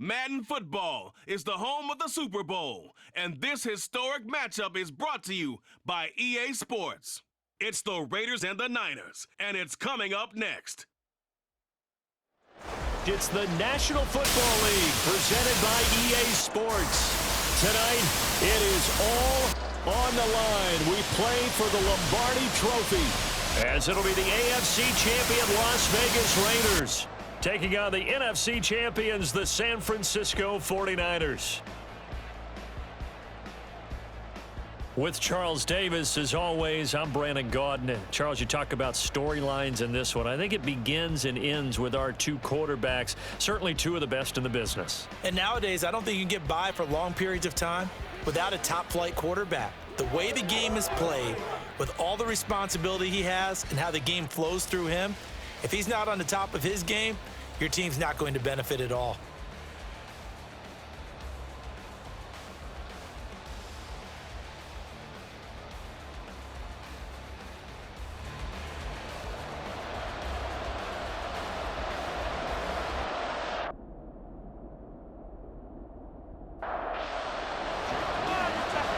Madden Football is the home of the Super Bowl, and this historic matchup is brought to you by EA Sports. It's the Raiders and the Niners, and it's coming up next. It's the National Football League presented by EA Sports. Tonight, it is all on the line. We play for the Lombardi Trophy, as it'll be the AFC champion Las Vegas Raiders taking on the NFC champions, the San Francisco 49ers. With Charles Davis, as always, I'm Brandon Gaudin. Charles, you talk about storylines in this one. I think it begins and ends with our two quarterbacks, certainly two of the best in the business. And nowadays, I don't think you can get by for long periods of time without a top-flight quarterback. The way the game is played, with all the responsibility he has and how the game flows through him, if he's not on the top of his game, your team's not going to benefit at all.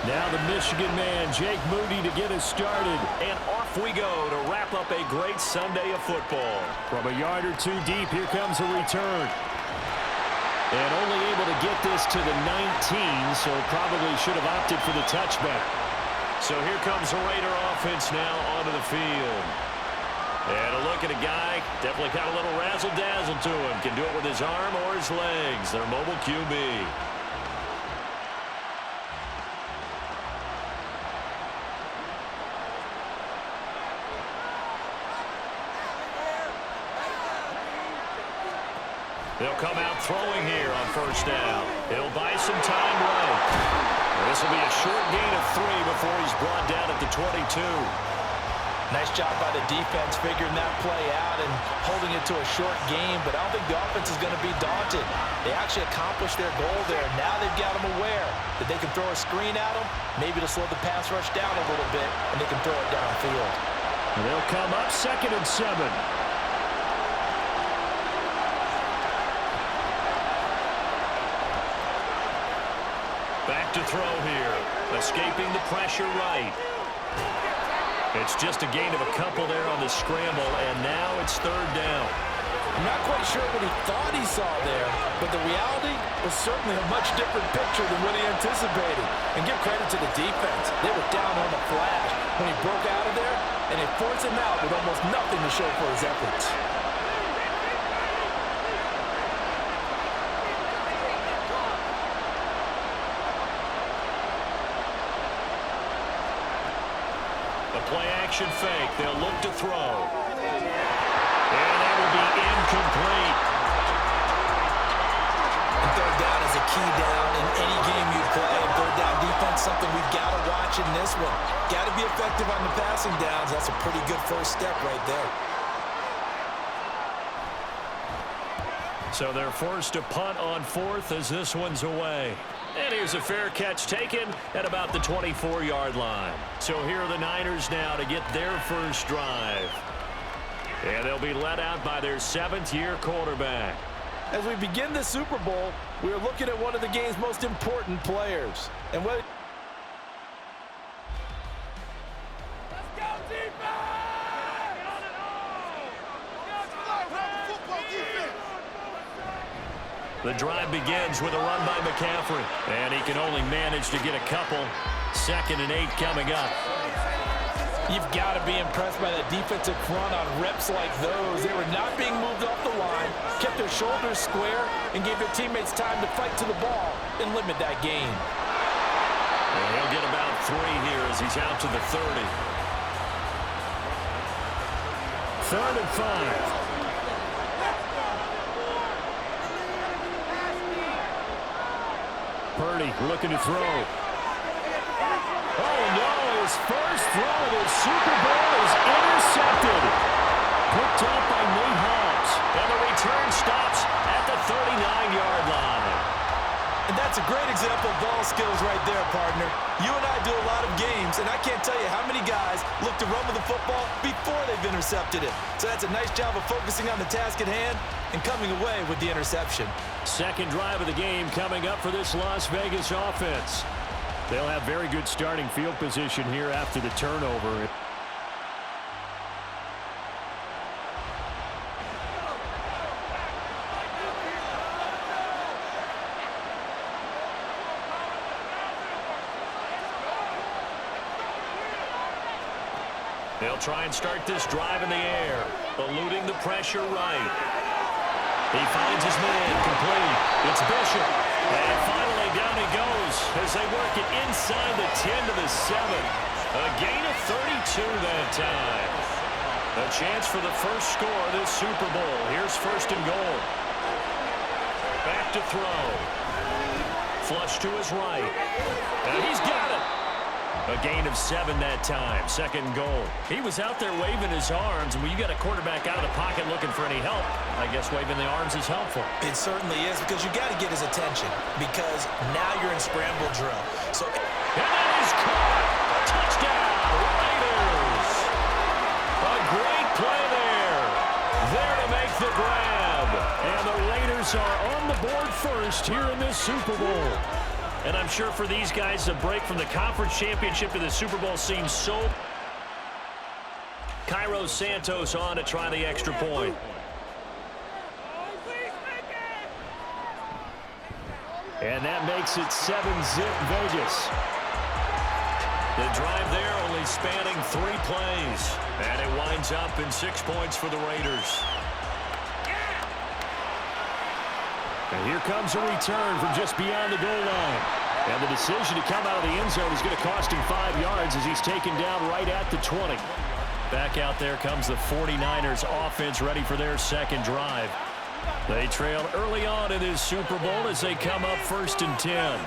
Now the Michigan man, Jake Moody, to get us started. And off we go to wrap up a great Sunday of football. From a yard or two deep, here comes a return. And only able to get this to the 19, so probably should have opted for the touchback. So here comes the Raider offense now onto the field. And a look at a guy, definitely got a little razzle-dazzle to him. Can do it with his arm or his legs. Their mobile QB. They'll come out throwing here on first down. He'll buy some time right. This will be a short gain of 3 before he's brought down at the 22. Nice job by the defense figuring that play out and holding it to a short game, but I don't think the offense is going to be daunted. They actually accomplished their goal there. Now they've got them aware that they can throw a screen at them, maybe to slow the pass rush down a little bit, and they can throw it downfield. And they'll come up 2nd and 7. Back to throw here. Escaping the pressure right. It's just a gain of a couple there on the scramble, and now it's 3rd down. I'm not quite sure what he thought he saw there, but the reality was certainly a much different picture than what he anticipated. And give credit to the defense. They were down on the flash when he broke out of there, and they forced him out with almost nothing to show for his efforts. Play-action fake. They'll look to throw. And that will be incomplete. And 3rd down is a key down in any game you play. And 3rd down defense, something we've got to watch in this one. Got to be effective on the passing downs. That's a pretty good first step right there. So they're forced to punt on 4th as this one's away. And here's a fair catch taken at about the 24-yard line. So here are the Niners now to get their first drive. And they'll be led out by their 7th-year quarterback. As we begin the Super Bowl, we are looking at one of the game's most important players. And whether the drive begins with a run by McCaffrey. And he can only manage to get a couple. 2nd and 8 coming up. You've got to be impressed by that defensive front on reps like those. They were not being moved off the line, kept their shoulders square, and gave their teammates time to fight to the ball and limit that gain. And he'll get about 3 here as he's out to the 30. 3rd and 5. Purdy looking to throw. Oh, no. His first throw of the Super Bowl is intercepted. Picked up by Nate Hobbs. And the return stops at the 39-yard line. And that's a great example of ball skills right there, partner. You and I do a lot of games, and I can't tell you how many guys look to run with the football before they've intercepted it. So that's a nice job of focusing on the task at hand and coming away with the interception. Second drive of the game coming up for this Las Vegas offense. They'll have very good starting field position here after the turnover. They'll try and start this drive in the air, eluding the pressure right. He finds his man, complete. It's Bishop. And finally down he goes as they work it inside the 10 to the 7. A gain of 32 that time. A chance for the first score of this Super Bowl. Here's first and goal. Back to throw. Flush to his right. And he's got it. A gain of 7 that time. Second and goal. He was out there waving his arms, and when you got a quarterback out of the pocket looking for any help, I guess waving the arms is helpful. It certainly is, because you got to get his attention, because now you're in scramble drill. So, and that is caught. Touchdown, Raiders. A great play there. There to make the grab. And the Raiders are on the board first here in this Super Bowl. And I'm sure for these guys, the break from the conference championship to the Super Bowl seems so... Cairo Santos on to try the extra point. And that makes it 7-zip Vegas. The drive there only spanning 3 plays. And it winds up in 6 points for the Raiders. And here comes a return from just beyond the goal line. And the decision to come out of the end zone is going to cost him 5 yards as he's taken down right at the 20. Back out there comes the 49ers offense ready for their second drive. They trailed early on in this Super Bowl as they come up 1st and 10.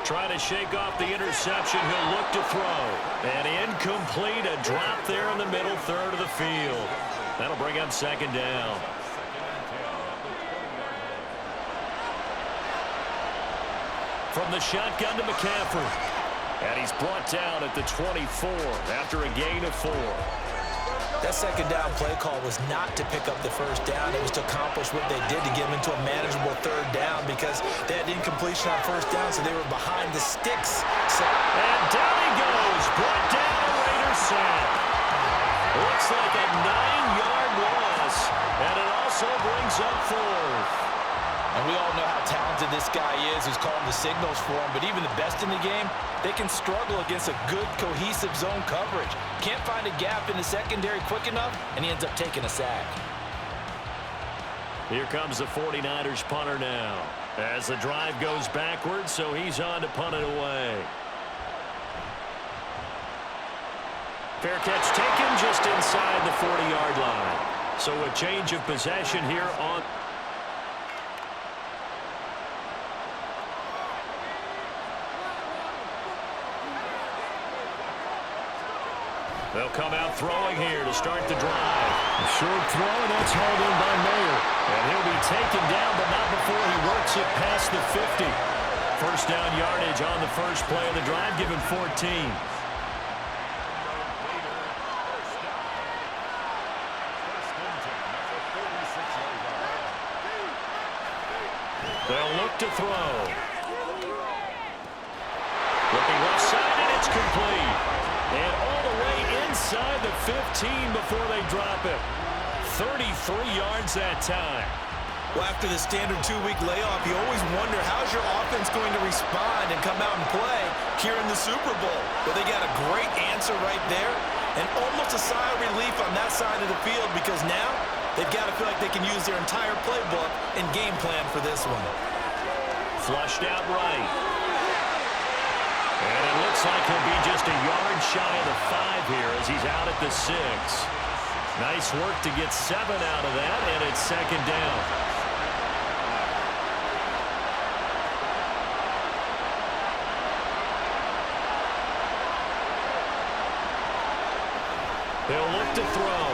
Trying to shake off the interception, he'll look to throw. And incomplete, a drop there in the middle third of the field. That'll bring up second down. From the shotgun to McCaffrey. And he's brought down at the 24 after a gain of 4. That second down play call was not to pick up the first down. It was to accomplish what they did to get them into a manageable third down, because they had incompletion on first down, so they were behind the sticks. And down he goes. Brought down a Raiders sack. Looks like a 9-yard loss, and it also brings up 4th. And we all know how talented this guy is who's calling the signals for him, but even the best in the game, they can struggle against a good, cohesive zone coverage. Can't find a gap in the secondary quick enough, and he ends up taking a sack. Here comes the 49ers punter now, as the drive goes backwards, so he's on to punt it away. Fair catch taken just inside the 40-yard line. So a change of possession here on... They'll come out throwing here to start the drive. A short throw, that's hauled in by Mayer. And he'll be taken down, but not before he works it past the 50. First down yardage on the first play of the drive, given 14. They'll look to throw. Looking left side, and it's complete. And all the way inside the 15 before they drop it. 33 yards that time. Well, after the standard 2-week layoff, you always wonder, how's your offense going to respond and come out and play here in the Super Bowl? Well, they got a great answer right there, and almost a sigh of relief on that side of the field, because now they've got to feel like they can use their entire playbook and game plan for this one. Flushed out right. And it looks like he'll be just a yard shy of the 5 here as he's out at the 6. Nice work to get 7 out of that, and it's second down. They'll look to throw.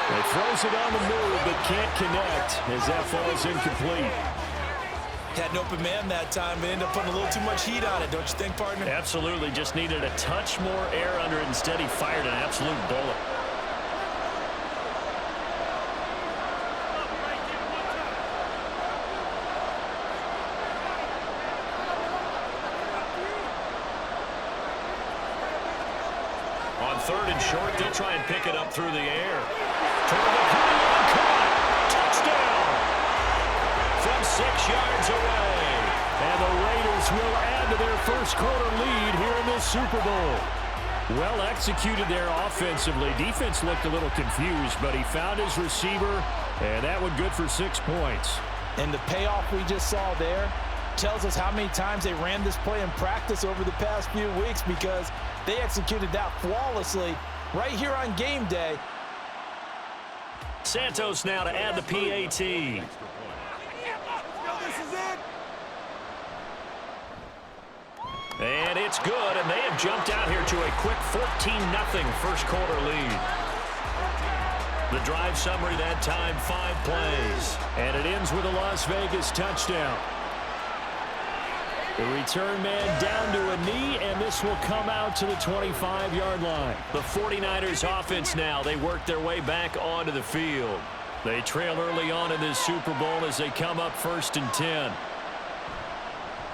They throws it on the move, but can't connect as that falls incomplete. Had an open man that time, but ended up putting a little too much heat on it, don't you think, partner? Absolutely. Just needed a touch more air under it. Instead, he fired an absolute bullet. On third and short, they'll try and pick it up through the air. Toward the pylon, caught. Touchdown! From 6 yards away. And the Raiders will add to their first quarter lead here in the Super Bowl. Well executed there offensively. Defense looked a little confused, but he found his receiver, and that one good for 6 points. And the payoff we just saw there tells us how many times they ran this play in practice over the past few weeks, because they executed that flawlessly right here on game day. Santos now to add the PAT. And it's good, and they have jumped out here to a quick 14-0 first quarter lead. The drive summary that time, 5 plays. And it ends with a Las Vegas touchdown. The return man down to a knee, and this will come out to the 25-yard line. The 49ers offense now, they work their way back onto the field. They trail early on in this Super Bowl as they come up 1st and 10.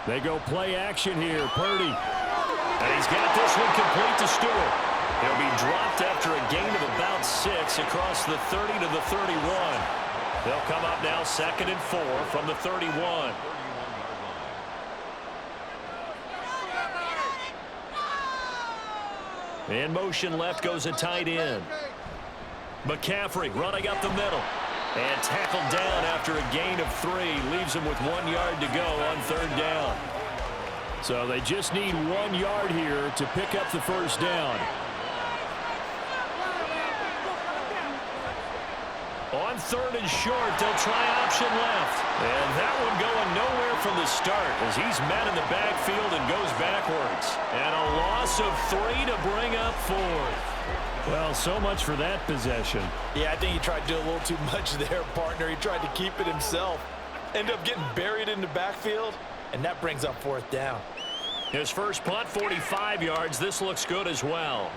They go play action here, Purdy. And he's got this one complete to Stewart. He'll be dropped after a gain of about 6 across the 30 to the 31. They'll come up now 2nd and 4 from the 31. In motion left goes a tight end. McCaffrey running up the middle. And tackled down after a gain of 3. Leaves him with 1 yard to go on 3rd down. So they just need 1 yard here to pick up the first down. On 3rd and short, they'll try option left. And that one going nowhere from the start as he's met in the backfield and goes backwards. And a loss of 3 to bring up 4th. Well, so much for that possession. Yeah, I think he tried to do a little too much there, partner. He tried to keep it himself. Ended up getting buried in the backfield, and that brings up 4th down. His first punt, 45 yards. This looks good as well.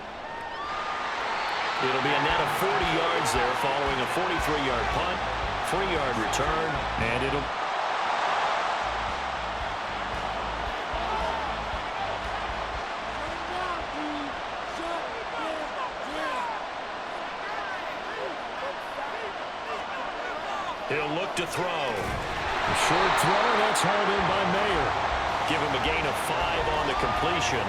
It'll be a net of 40 yards there following a 43-yard punt, 3-yard return, and it'll... He'll look to throw. A short throw, that's hauled in by Mayer. Give him a gain of 5 on the completion,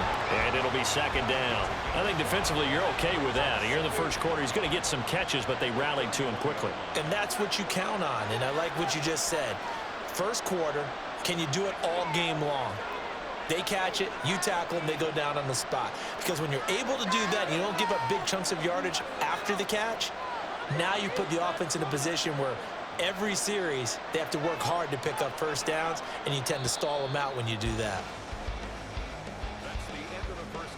and it'll be 2nd down. I think defensively you're okay with that. Here in the first quarter, he's going to get some catches, but they rallied to him quickly. And that's what you count on, and I like what you just said. First quarter, can you do it all game long? They catch it, you tackle them, they go down on the spot. Because when you're able to do that, you don't give up big chunks of yardage after the catch, now you put the offense in a position where every series, they have to work hard to pick up first downs, and you tend to stall them out when you do that.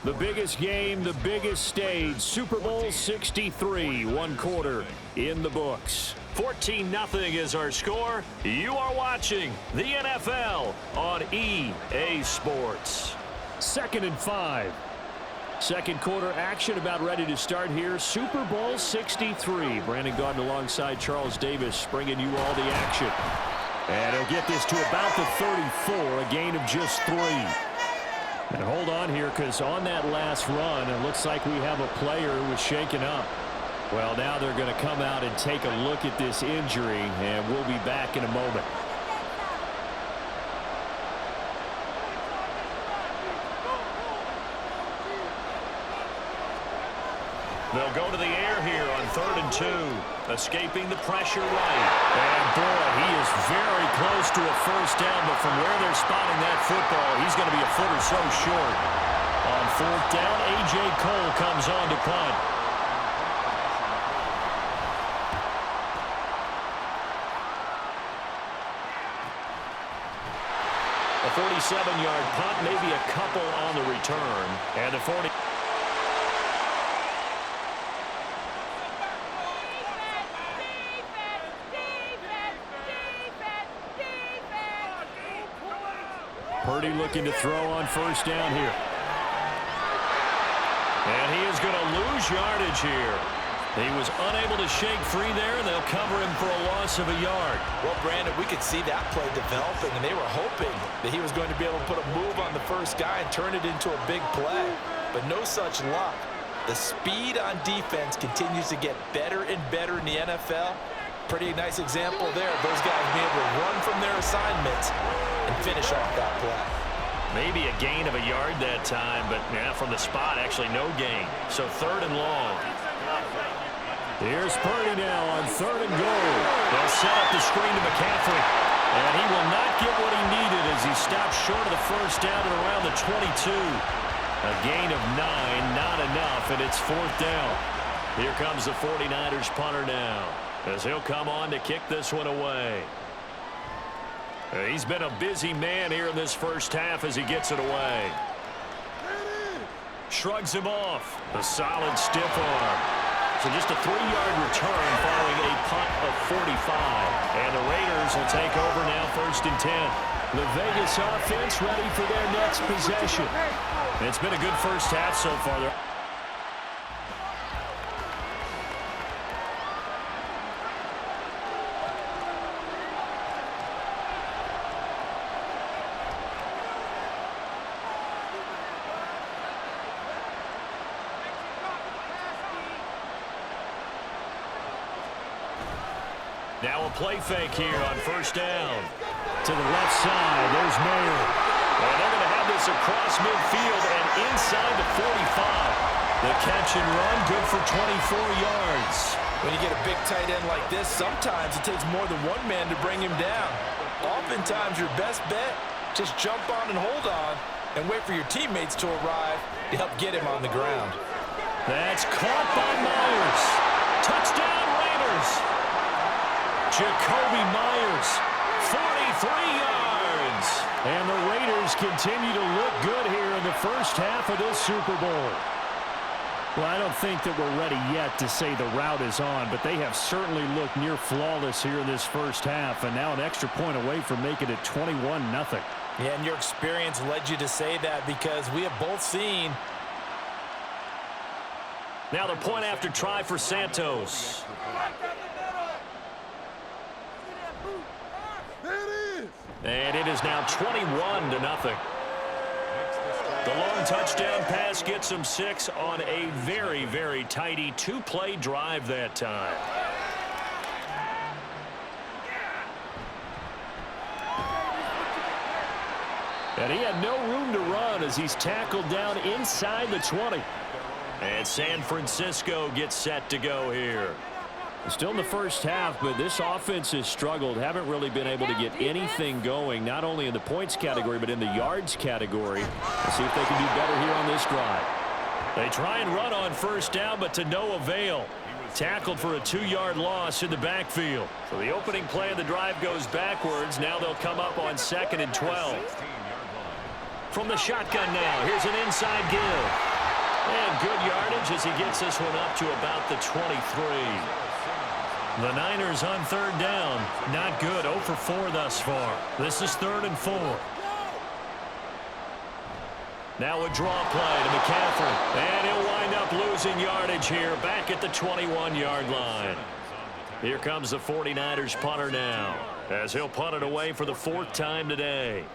The biggest game, the biggest stage, Super Bowl 63, 1 quarter in the books. 14-0 is our score. You are watching the NFL on EA Sports. 2nd and 5. Second quarter action about ready to start here. Super Bowl 63. Brandon Gaudin alongside Charles Davis bringing you all the action. And he'll get this to about the 34, a gain of just 3. And hold on here, because on that last run, it looks like we have a player who was shaken up. Well, now they're going to come out and take a look at this injury, and we'll be back in a moment. They'll go to the air here on 3rd and 2. Escaping the pressure right. And boy, he is very close to a first down, but from where they're spotting that football, he's going to be a foot or so short. On 4th down, A.J. Cole comes on to punt. A 47-yard punt, maybe a couple on the return. And the 40... Purdy looking to throw on first down here. And he is going to lose yardage here. He was unable to shake free there, and they'll cover him for a loss of a yard. Well, Brandon, we could see that play developing, and they were hoping that he was going to be able to put a move on the first guy and turn it into a big play. But no such luck. The speed on defense continues to get better and better in the NFL. Pretty nice example there of those guys being able to run from their assignments and finish off that play. Maybe a gain of a yard that time, but yeah, from the spot, actually no gain. So 3rd and long. Here's Purdy now on 3rd and goal. They'll set up the screen to McCaffrey. And he will not get what he needed as he stops short of the first down at around the 22. A gain of 9, not enough, and it's 4th down. Here comes the 49ers punter now, as he'll come on to kick this one away. He's been a busy man here in this first half as he gets it away. Shrugs him off. A solid stiff arm. So just a 3-yard return following a punt of 45. And the Raiders will take over now 1st and 10. The Vegas offense ready for their next possession. It's been a good first half so far. Now a play fake here on first down. To the left side, there's Mayer. And they're going to have this across midfield and inside the 45. The catch and run, good for 24 yards. When you get a big tight end like this, sometimes it takes more than one man to bring him down. Oftentimes, your best bet, just jump on and hold on and wait for your teammates to arrive to help get him on the ground. That's caught by Myers. Touchdown, Raiders. Jacoby Myers, 43 yards. And the Raiders continue to look good here in the first half of this Super Bowl. Well, I don't think that we're ready yet to say the route is on, but they have certainly looked near flawless here in this first half, and now an extra point away from making it 21-0. Yeah, and your experience led you to say that because we have both seen. Now the point after try for Santos. And it is now 21-0. The long touchdown pass gets them 6 on a very, very tidy 2-play drive that time. And he had no room to run as he's tackled down inside the 20. And San Francisco gets set to go here. Still in the first half, but this offense has struggled. Haven't really been able to get anything going, not only in the points category, but in the yards category. Let's see if they can do better here on this drive. They try and run on first down, but to no avail. Tackled for a 2-yard loss in the backfield. So the opening play of the drive goes backwards. Now they'll come up on 2nd and 12. From the shotgun now, here's an inside give. And good yardage as he gets this one up to about the 23. The Niners on 3rd down. Not good. 0 for 4 thus far. This is 3rd and 4. Now a draw play to McCaffrey. And he'll wind up losing yardage here back at the 21-yard line. Here comes the 49ers punter now as he'll punt it away for the 4th time today.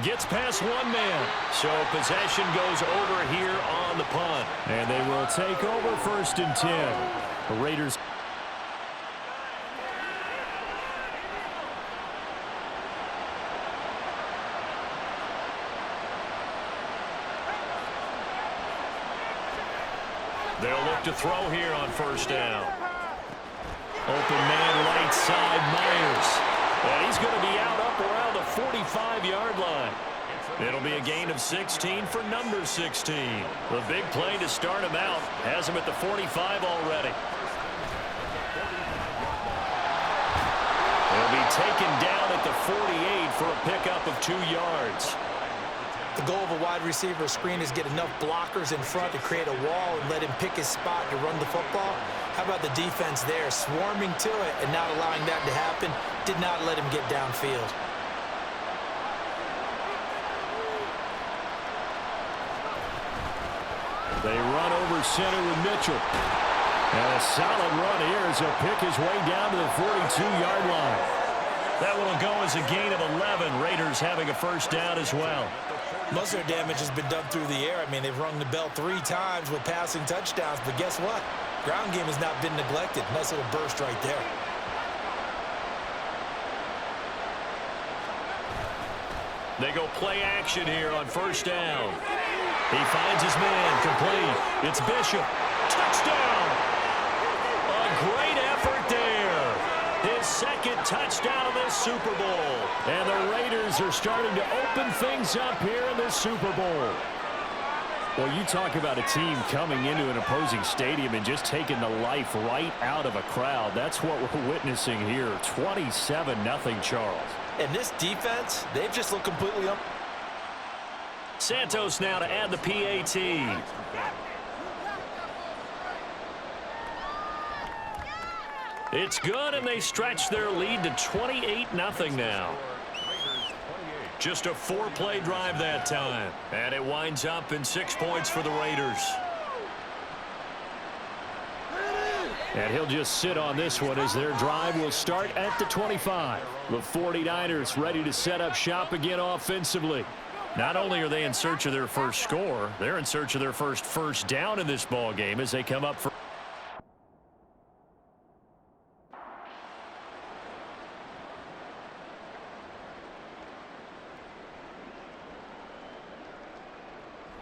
Gets past one man. So possession goes over here on the punt. And they will take over 1st and 10. The Raiders. They'll look to throw here on 1st down. Open man right side, Myers. And he's going to be out up around the 45-yard line. It'll be a gain of 16 for number 16. The big play to start him out has him at the 45 already. He'll be taken down at the 48 for a pickup of 2 yards. The goal of a wide receiver screen is get enough blockers in front to create a wall and let him pick his spot to run the football. How about the defense there, swarming to it and not allowing that to happen? Did not let him get downfield. They run over center with Mitchell. And a solid run here as he'll pick his way down to the 42-yard line. That one will go as a gain of 11. Raiders having a first down as well. Most of their damage has been done through the air. I mean, they've rung the bell 3 times with passing touchdowns, but guess what? Ground game has not been neglected. Nice little burst right there. They go play action here on first down. He finds his man, complete. It's Bishop. Touchdown! A great effort there. His second touchdown of this Super Bowl. And the Raiders are starting to open things up here in this Super Bowl. Well, you talk about a team coming into an opposing stadium and just taking the life right out of a crowd. That's what we're witnessing here. 27-0, Charles. And this defense, they've just looked completely up. Santos now to add the PAT. It's good, and they stretch their lead to 28-0 now. Just a 4-play drive that time. And it winds up in 6 points for the Raiders. And he'll just sit on this one as their drive will start at the 25. The 49ers ready to set up shop again offensively. Not only are they in search of their first score, they're in search of their first down in this ball game as they come up for.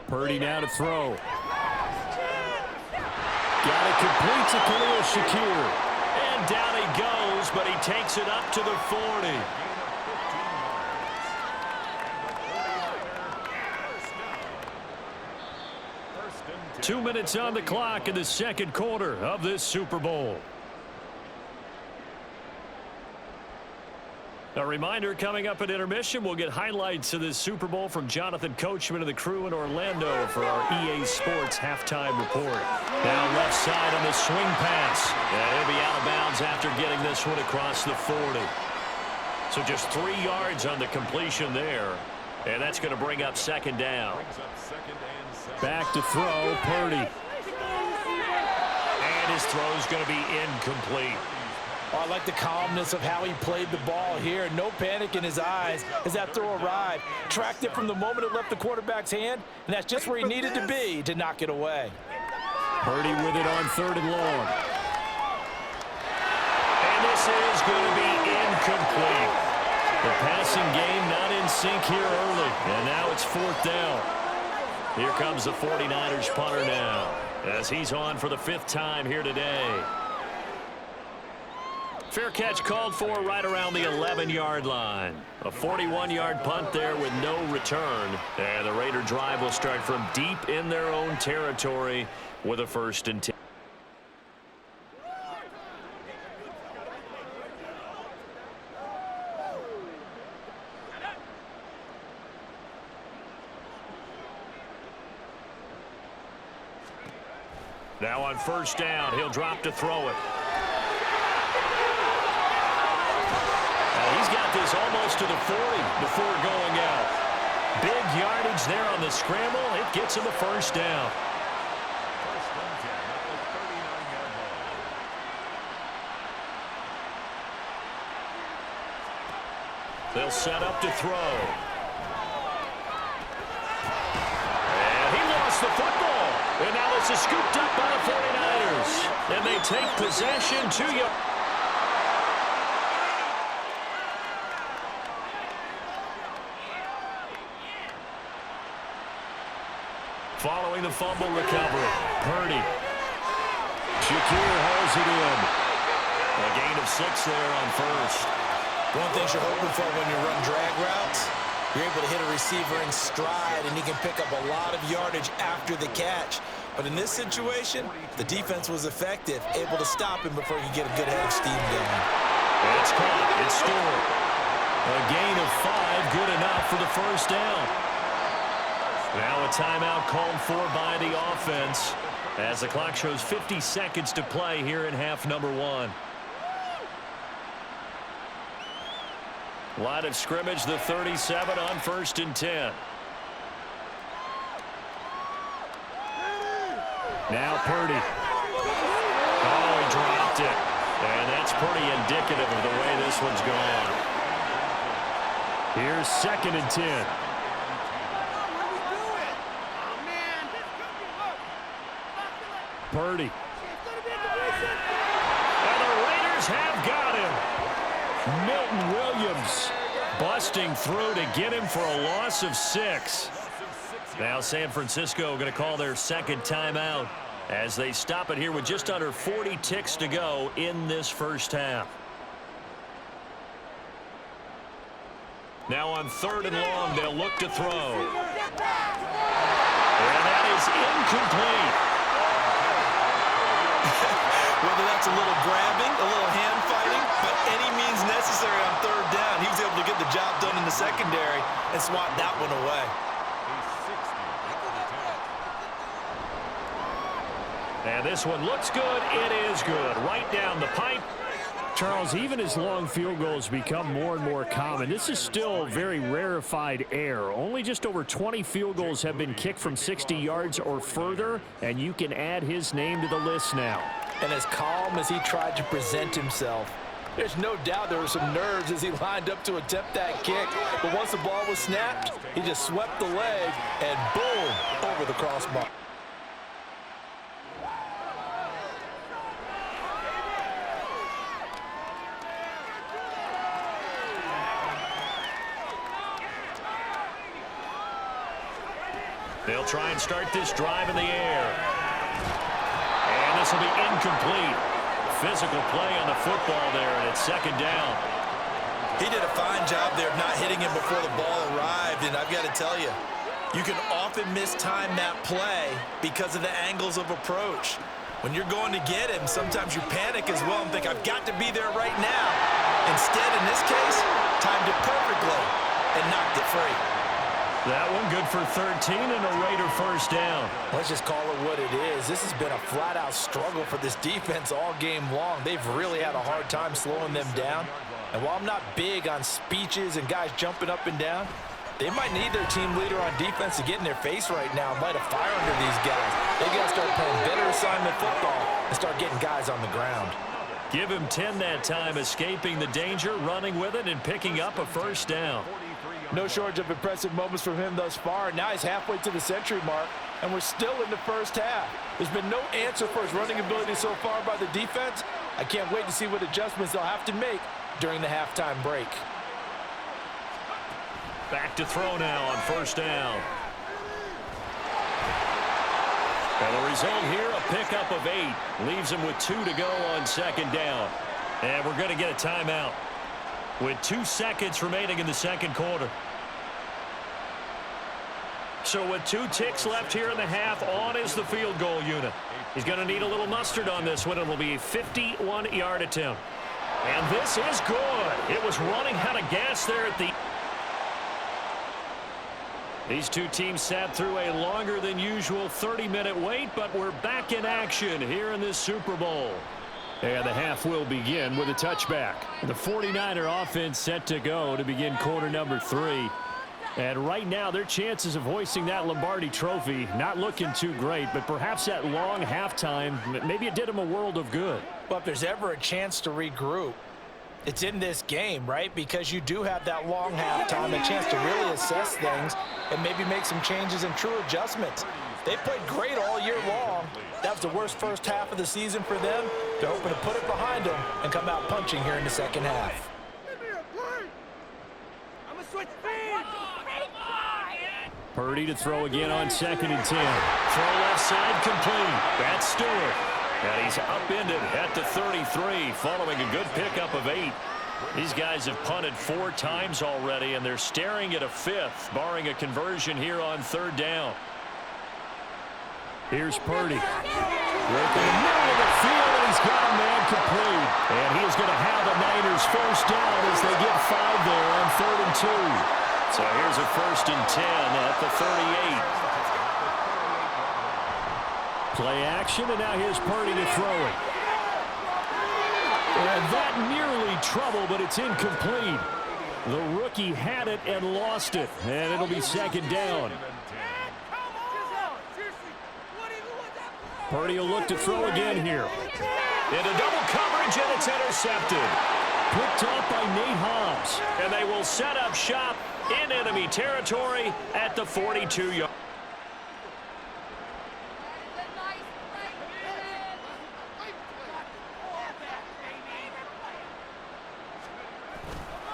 Purdy now to throw. Got it complete to Khalil Shakir. And down he goes, but he takes it up to the 40. 2 minutes on the clock in the second quarter of this Super Bowl. A reminder, coming up at intermission, we'll get highlights of this Super Bowl from Jonathan Coachman and the crew in Orlando for our EA Sports halftime report. Now left side on the swing pass. And he'll be out of bounds after getting this one across the 40. So just 3 yards on the completion there. And that's going to bring up second down. Back to throw, Purdy. And his throw is going to be incomplete. Oh, I like the calmness of how he played the ball here. No panic in his eyes as that throw arrived. Tracked it from the moment it left the quarterback's hand, and that's just where he needed to be to knock it away. Purdy with it on 3rd and long. And this is going to be incomplete. The passing game not in sync here early, and now it's 4th down. Here comes the 49ers punter now as he's on for the 5th time here today. Fair catch called for right around the 11-yard line. A 41-yard punt there with no return. And the Raider drive will start from deep in their own territory with a 1st and 10. Now on 1st down, he'll drop to throw it. He's got this almost to the 40 before going out. Big yardage there on the scramble. It gets him a 1st down. They'll set up to throw. And he lost the football. And now this is scooped up by the 49ers. And they take possession 2 yards. Following the fumble recovery, Purdy. Shakir holds it in. A gain of 6 there on 1st. One thing you're hoping for when you run drag routes, you're able to hit a receiver in stride, and he can pick up a lot of yardage after the catch. But in this situation, the defense was effective, able to stop him before he could get a good head of steam going. It's caught. It's Stewart. A gain of 5, good enough for the 1st down. Now a timeout called for by the offense as the clock shows 50 seconds to play here in half number 1. Line of scrimmage, the 37 on 1st and 10. Now Purdy. Oh, he dropped it. And that's pretty indicative of the way this one's gone. Here's 2nd and 10. Purdy. And the Raiders have got him. Milton Williams busting through to get him for a loss of 6. Now San Francisco going to call their second timeout as they stop it here with just under 40 ticks to go in this first half. Now on 3rd and long, they'll look to throw. And that is incomplete. Whether that's a little grabbing, a little hand fighting, but any means necessary on 3rd down. He was able to get the job done in the secondary and swat that one away. And this one looks good. It is good. Right down the pipe. Charles, even as long field goals become more and more common, this is still very rarefied air. Only just over 20 field goals have been kicked from 60 yards or further, and you can add his name to the list now. And as calm as he tried to present himself, there's no doubt there were some nerves as he lined up to attempt that kick. But once the ball was snapped, he just swept the leg and boom, over the crossbar. They'll try and start this drive in the air. And this will be incomplete. Physical play on the football there, and it's 2nd down. He did a fine job there of not hitting him before the ball arrived, and I've got to tell you, you can often mistime that play because of the angles of approach. When you're going to get him, sometimes you panic as well and think, I've got to be there right now. Instead, in this case, timed it perfectly and knocked it free. That one good for 13 and a Raider first down. Let's just call it what it is. This has been a flat-out struggle for this defense all game long. They've really had a hard time slowing them down. And while I'm not big on speeches and guys jumping up and down, they might need their team leader on defense to get in their face right now and light a fire under these guys. They got to start playing better assignment football and start getting guys on the ground. Give him 10 that time, escaping the danger, running with it, and picking up a first down. No shortage of impressive moments from him thus far. Now he's halfway to the century mark, and we're still in the first half. There's been no answer for his running ability so far by the defense. I can't wait to see what adjustments they'll have to make during the halftime break. Back to throw now on 1st down. And the result here, a pickup of 8. Leaves him with 2 to go on 2nd down. And we're going to get a timeout with 2 seconds remaining in the 2nd quarter. So with 2 ticks left here in the half, on is the field goal unit. He's going to need a little mustard on this one. It'll be a 51-yard attempt. And this is good. It was running out of gas there at the... These two teams sat through a longer than usual 30-minute wait, but we're back in action here in this Super Bowl. And the half will begin with a touchback. The 49er offense set to go to begin quarter number 3. And right now, their chances of hoisting that Lombardi trophy not looking too great, but perhaps that long halftime, maybe it did them a world of good. Well, if there's ever a chance to regroup, it's in this game, right? Because you do have that long halftime, a chance to really assess things and maybe make some changes and true adjustments. They played great all year long. That was the worst first half of the season for them. They're hoping to put it behind them and come out punching here in the second half. Purdy to throw again on 2nd and 10. Throw left side complete. That's Stewart. And he's upended at the 33 following a good pickup of 8. These guys have punted 4 times already, and they're staring at a 5th, barring a conversion here on 3rd down. Here's Purdy. Working the middle of the field, and he's got a man complete. And he is going to have the Niners first down as they get 5 there on 3rd and 2. So here's a 1st and 10 at the 38. Play action, and now here's Purdy to throw it. And that nearly trouble, but it's incomplete. The rookie had it and lost it, and it'll be second down. Purdy will look to throw again here. Into double coverage, and it's intercepted. Picked off by Nate Hobbs. And they will set up shop in enemy territory at the 42-yard.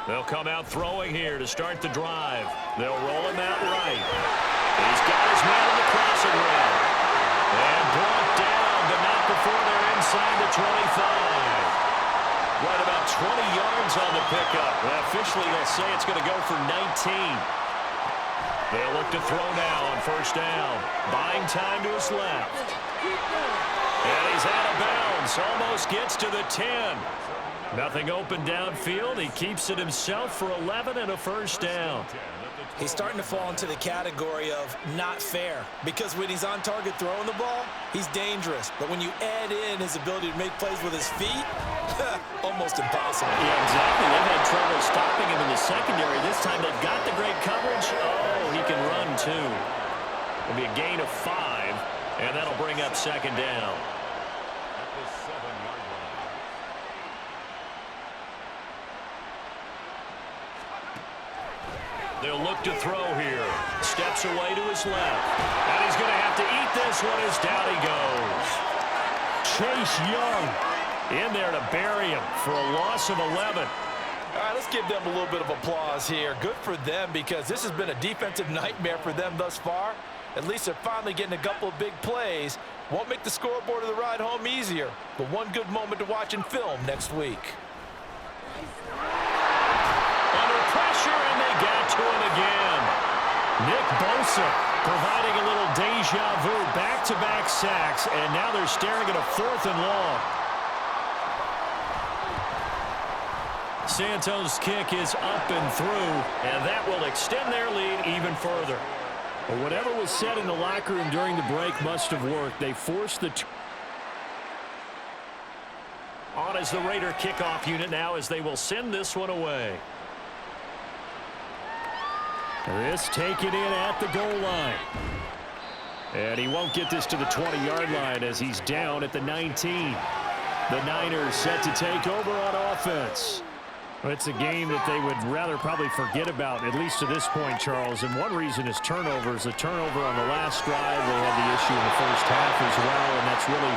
They'll come out throwing here to start the drive. They'll roll him out right. He's got his man in the crossing route. And brought down, but not before they're inside the 25. Right about 20 yards on the pickup. Well, officially, they'll say it's going to go for 19. They'll look to throw now on first down. Buying time to his left. And he's out of bounds. Almost gets to the 10. Nothing open downfield. He keeps it himself for 11 and a first down. He's starting to fall into the category of not fair, because when he's on target throwing the ball, he's dangerous. But when you add in his ability to make plays with his feet, almost impossible. Yeah, exactly. They've had trouble stopping him in the secondary. This time they've got the great coverage. Oh, he can run too. It'll be a gain of 5, and that'll bring up second down. They'll look to throw here. Steps away to his left. And he's going to have to eat this one as down he goes. Chase Young in there to bury him for a loss of 11. All right, let's give them a little bit of applause here. Good for them, because this has been a defensive nightmare for them thus far. At least they're finally getting a couple of big plays. Won't make the scoreboard of the ride home easier, but one good moment to watch in film next week. Under pressure, and they got to him again. Nick Bosa providing a little deja vu, back-to-back sacks, and now they're staring at a 4th and long. Santos' kick is up and through, and that will extend their lead even further. But whatever was said in the locker room during the break must have worked. They forced the on as the Raider kickoff unit now, as they will send this one away. This taken in at the goal line. And he won't get this to the 20-yard line as he's down at the 19. The Niners set to take over on offense. It's a game that they would rather probably forget about, at least to this point, Charles. And one reason is turnovers. A turnover on the last drive. They had the issue in the first half as well, and that's really,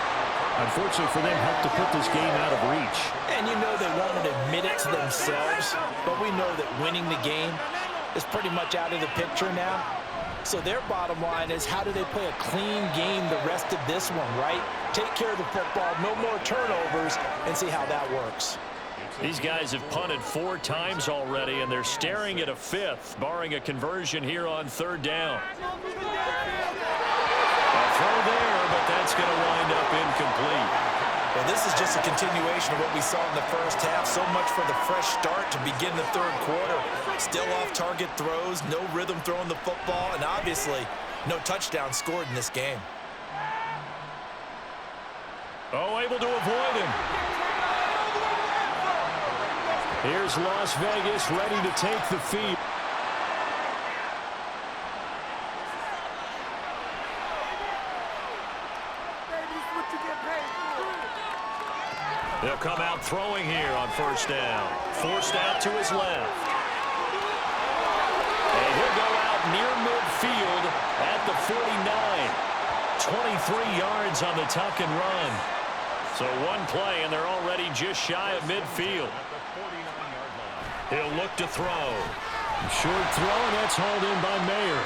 unfortunately for them, helped to put this game out of reach. And you know they won't admit it to themselves, but we know that winning the game is pretty much out of the picture now. So their bottom line is, how do they play a clean game the rest of this one, right? Take care of the football, no more turnovers, and see how that works. These guys have punted 4 times already, and they're staring at a 5th, barring a conversion here on 3rd down. A throw there, but that's going to wind up incomplete. Well, this is just a continuation of what we saw in the first half. So much for the fresh start to begin the 3rd quarter. Still off-target throws, no rhythm throwing the football, and obviously no touchdown scored in this game. Oh, able to avoid him. Here's Las Vegas ready to take the field. They'll come out throwing here on first down. Forced out to his left. And he'll go out near midfield at the 49. 23 yards on the tuck and run. So one play, and they're already just shy of midfield. He'll look to throw. Short throw, and that's hauled in by Mayer.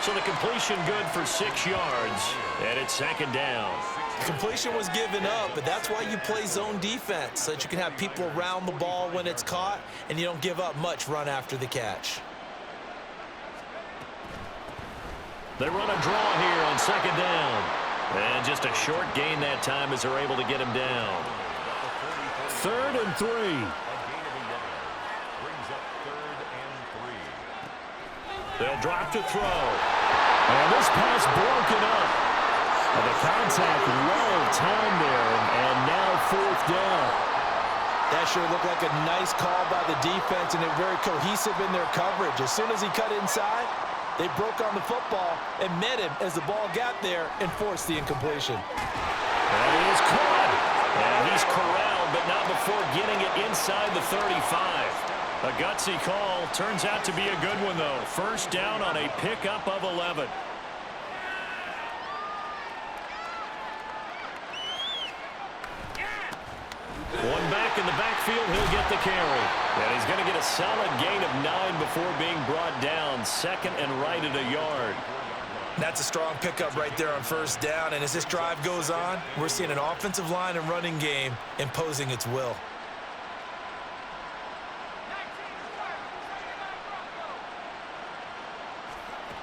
So the completion good for 6 yards, and it's second down. Completion was given up, but that's why you play zone defense, so that you can have people around the ball when it's caught, and you don't give up much run after the catch. They run a draw here on second down. And just a short gain that time as they're able to get him down. 3rd and 3. They'll drop to throw. And this pass broken up. And the contact well timed there, and now 4th down. That sure looked like a nice call by the defense, and they're very cohesive in their coverage. As soon as he cut inside, they broke on the football and met him as the ball got there and forced the incompletion. And he is caught. And he's corralled, but not before getting it inside the 35. A gutsy call. Turns out to be a good one, though. 1st down on a pickup of 11. One back in the backfield, he'll get the carry. And he's going to get a solid gain of 9 before being brought down. 2nd and right at a yard. That's a strong pickup right there on 1st down. And as this drive goes on, we're seeing an offensive line and running game imposing its will.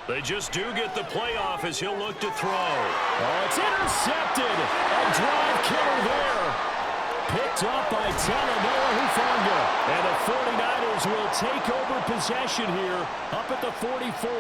They just do get the playoff as he'll look to throw. Oh, it's intercepted. A drive killer there. Picked up by Talanoa Hufanga. And the 49ers will take over possession here up at the 44.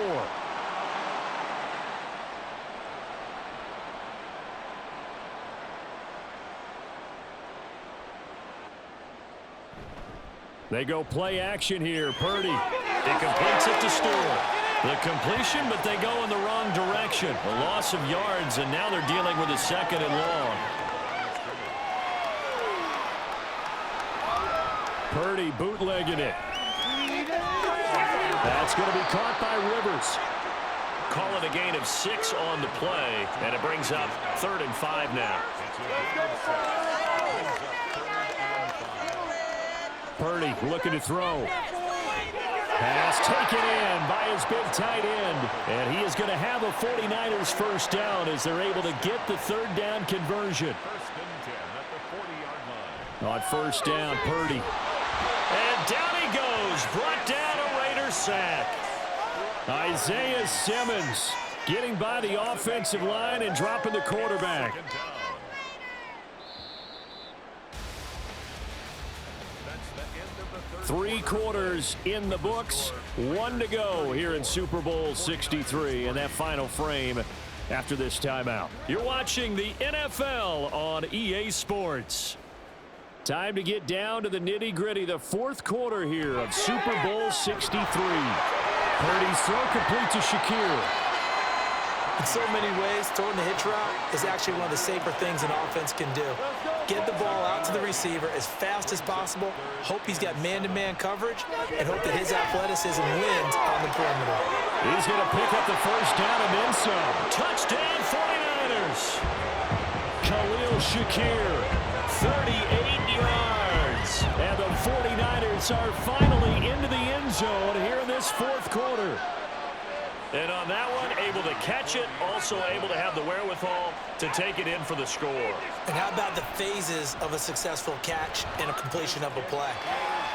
They go play action here. Purdy. He completes it to Stewart. The completion, but they go in the wrong direction. A loss of yards, and now they're dealing with a 2nd and long. Purdy bootlegging it. That's going to be caught by Rivers. Call it a gain of 6 on the play, and it brings up 3rd and 5 now. Purdy looking to throw. Pass taken in by his big tight end. And he is going to have a 49ers 1st down as they're able to get the 3rd down conversion. On 1st down, Purdy. And down he goes. Brought down a Raider sack. Isaiah Simmons getting by the offensive line and dropping the quarterback. 3 quarters in the books. 1 to go here in Super Bowl 63 in that final frame after this timeout. You're watching the NFL on EA Sports. Time to get down to the nitty-gritty. The 4th quarter here of Super Bowl 63. Purdy's throw complete to Shakir. In so many ways, throwing the hitch route is actually one of the safer things an offense can do. Get the ball out to the receiver as fast as possible, hope he's got man-to-man coverage, and hope that his athleticism wins on the perimeter. He's going to pick up the 1st down and then some. Touchdown 49ers. Khalil Shakir, 38 yards. And the 49ers are finally into the end zone here in this 4th quarter. And on that one, able to catch it, also able to have the wherewithal to take it in for the score. And how about the phases of a successful catch and a completion of a play?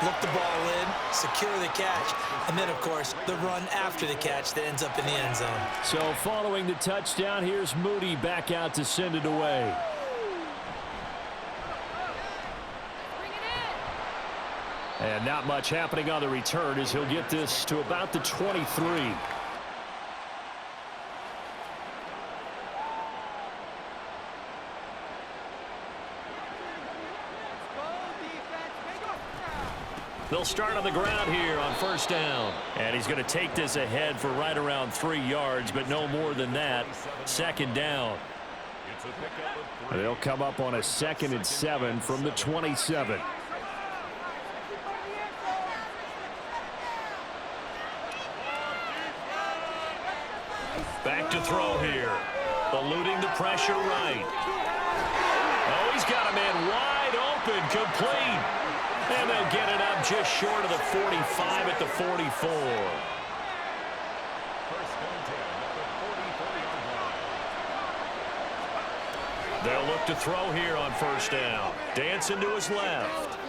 Look the ball in, secure the catch, and then, of course, the run after the catch that ends up in the end zone. So following the touchdown, here's Moody back out to send it away. And not much happening on the return as he'll get this to about the 23. They'll start on the ground here on 1st down. And he's going to take this ahead for right around 3 yards, but no more than that. 2nd down. They'll come up on a 2nd and 7 from the 27. Back to throw here. Eluding the pressure right. Oh, he's got a man wide open, complete. And they'll get it up just short of the 45 at the 44. They'll look to throw here on 1st down. Dancing to his left.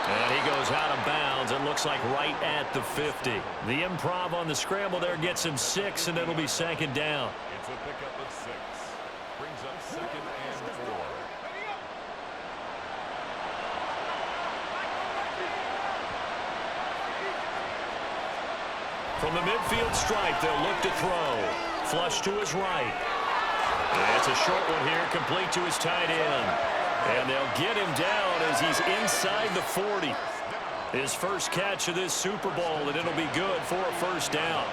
And he goes out of bounds. It looks like right at the 50. The improv on the scramble there gets him 6, and it'll be 2nd down. It's a pickup of 6. Brings up 2nd and 4. From the midfield stripe, they'll look to throw. Flush to his right. It's a short one here, complete to his tight end. And they'll get him down as he's inside the 40. His first catch of this Super Bowl, and it'll be good for a first down.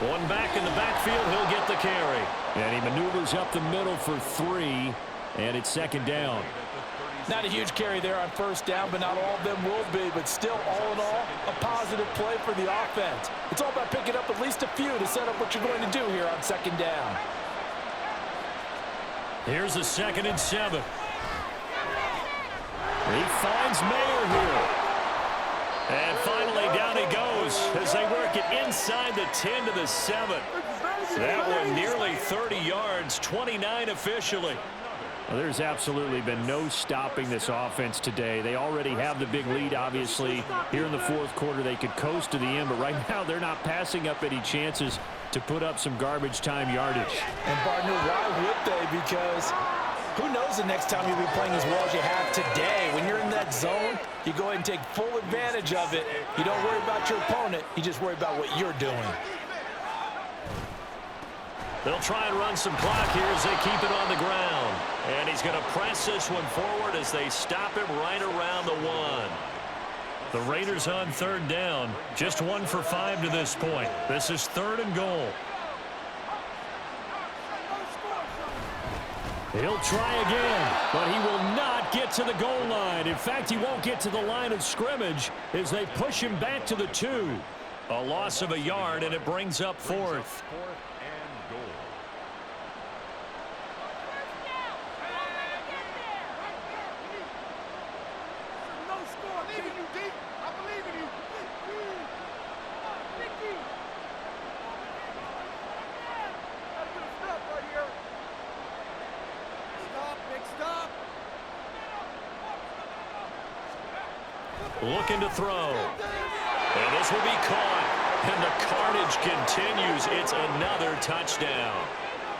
One back in the backfield, he'll get the carry. And he maneuvers up the middle for 3, and it's second down. Not a huge carry there on first down, but not all of them will be. But still, all in all, a positive play for the offense. It's all about picking up at least a few to set up what you're going to do here on second down. Here's a 2nd and 7. He finds Mayer here. And finally, down he goes as they work it inside the 10 to the 7. That one nearly 30 yards, 29 officially. Well, there's absolutely been no stopping this offense today. They already have the big lead, obviously. Here in the fourth quarter, they could coast to the end, but right now they're not passing up any chances to put up some garbage time yardage. And, partner, why would they? Because who knows the next time you'll be playing as well as you have today. When you're in that zone, you go ahead and take full advantage of it. You don't worry about your opponent. You just worry about what you're doing. They'll try and run some clock here as they keep it on the ground. And he's going to press this one forward as they stop him right around the 1. The Raiders on 3rd down. Just 1 for 5 to this point. This is 3rd and goal. He'll try again, but he will not get to the goal line. In fact, he won't get to the line of scrimmage as they push him back to the 2. A loss of a yard, and it brings up 4th. Looking to throw. And this will be caught. And the carnage continues. It's another touchdown.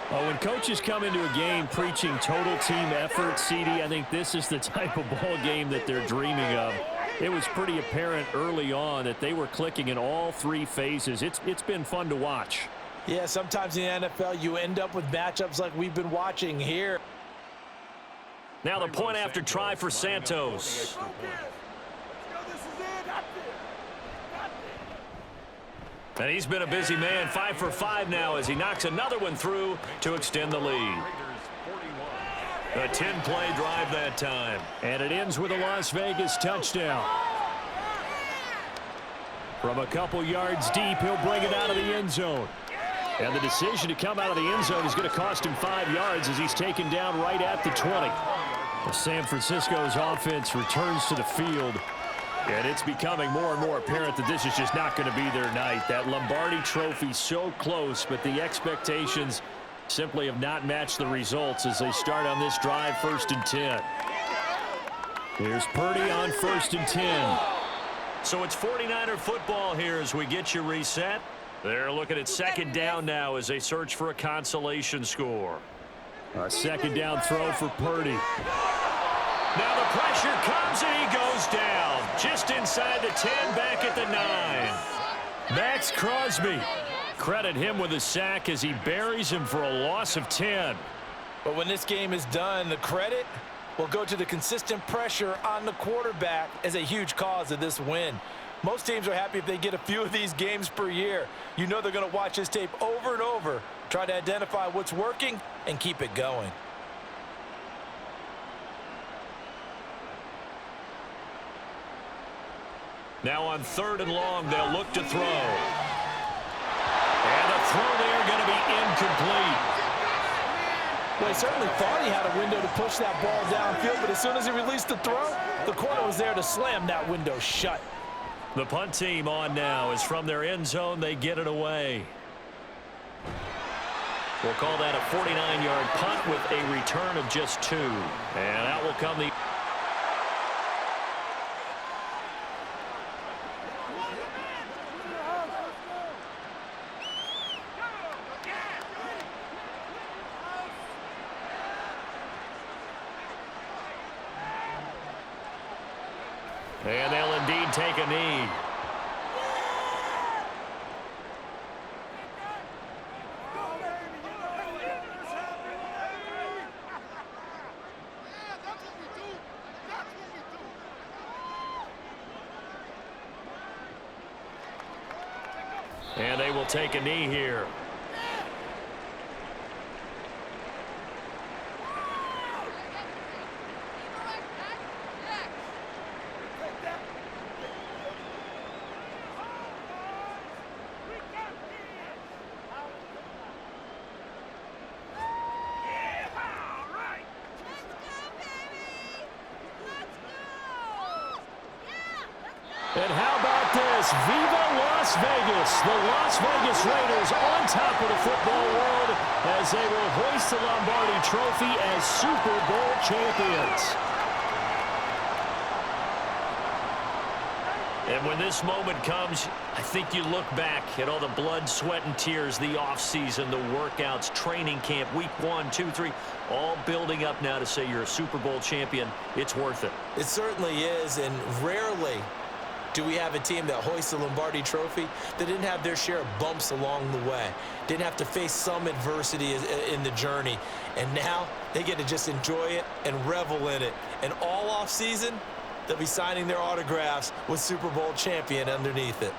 Well, when coaches come into a game preaching total team effort, CD, I think this is the type of ball game that they're dreaming of. It was pretty apparent early on that they were clicking in all 3 phases. It's been fun to watch. Yeah, sometimes in the NFL you end up with matchups like we've been watching here. Now the point after try for Santos. And he's been a busy man, 5 for 5 now as he knocks another one through to extend the lead. A 10-play drive that time. And it ends with a Las Vegas touchdown. From a couple yards deep, he'll bring it out of the end zone. And the decision to come out of the end zone is going to cost him 5 yards as he's taken down right at the 20. Well, San Francisco's offense returns to the field. And it's becoming more and more apparent that this is just not going to be their night. That Lombardi trophy so close, but the expectations simply have not matched the results as they start on this drive 1st and 10. Here's Purdy on 1st and 10. So it's 49er football here as we get you reset. They're looking at 2nd down now as they search for a consolation score. A 2nd down throw for Purdy. Now the pressure comes and he goes down. Just inside the 10, back at the 9. Max Crosby. Credit him with a sack as he buries him for a loss of 10. But when this game is done, the credit will go to the consistent pressure on the quarterback as a huge cause of this win. Most teams are happy if they get a few of these games per year. You know they're going to watch this tape over and over, try to identify what's working and keep it going. Now on 3rd and long, they'll look to throw. And the throw there going to be incomplete. Well, he certainly thought he had a window to push that ball downfield, but as soon as he released the throw, the corner was there to slam that window shut. The punt team on now is from their end zone. They get it away. We'll call that a 49-yard punt with a return of just 2. And out will come the... And they'll indeed take a knee. And they will take a knee here. And how about this? Viva Las Vegas! The Las Vegas Raiders on top of the football world as they will hoist the Lombardi Trophy as Super Bowl champions. And when this moment comes, I think you look back at all the blood, sweat, and tears, the offseason, the workouts, training camp, week 1, 2, 3, all building up now to say you're a Super Bowl champion. It's worth it. It certainly is, and rarely do we have a team that hoists the Lombardi Trophy that didn't have their share of bumps along the way, didn't have to face some adversity in the journey, and now they get to just enjoy it and revel in it. And all off season, they'll be signing their autographs with Super Bowl champion underneath it.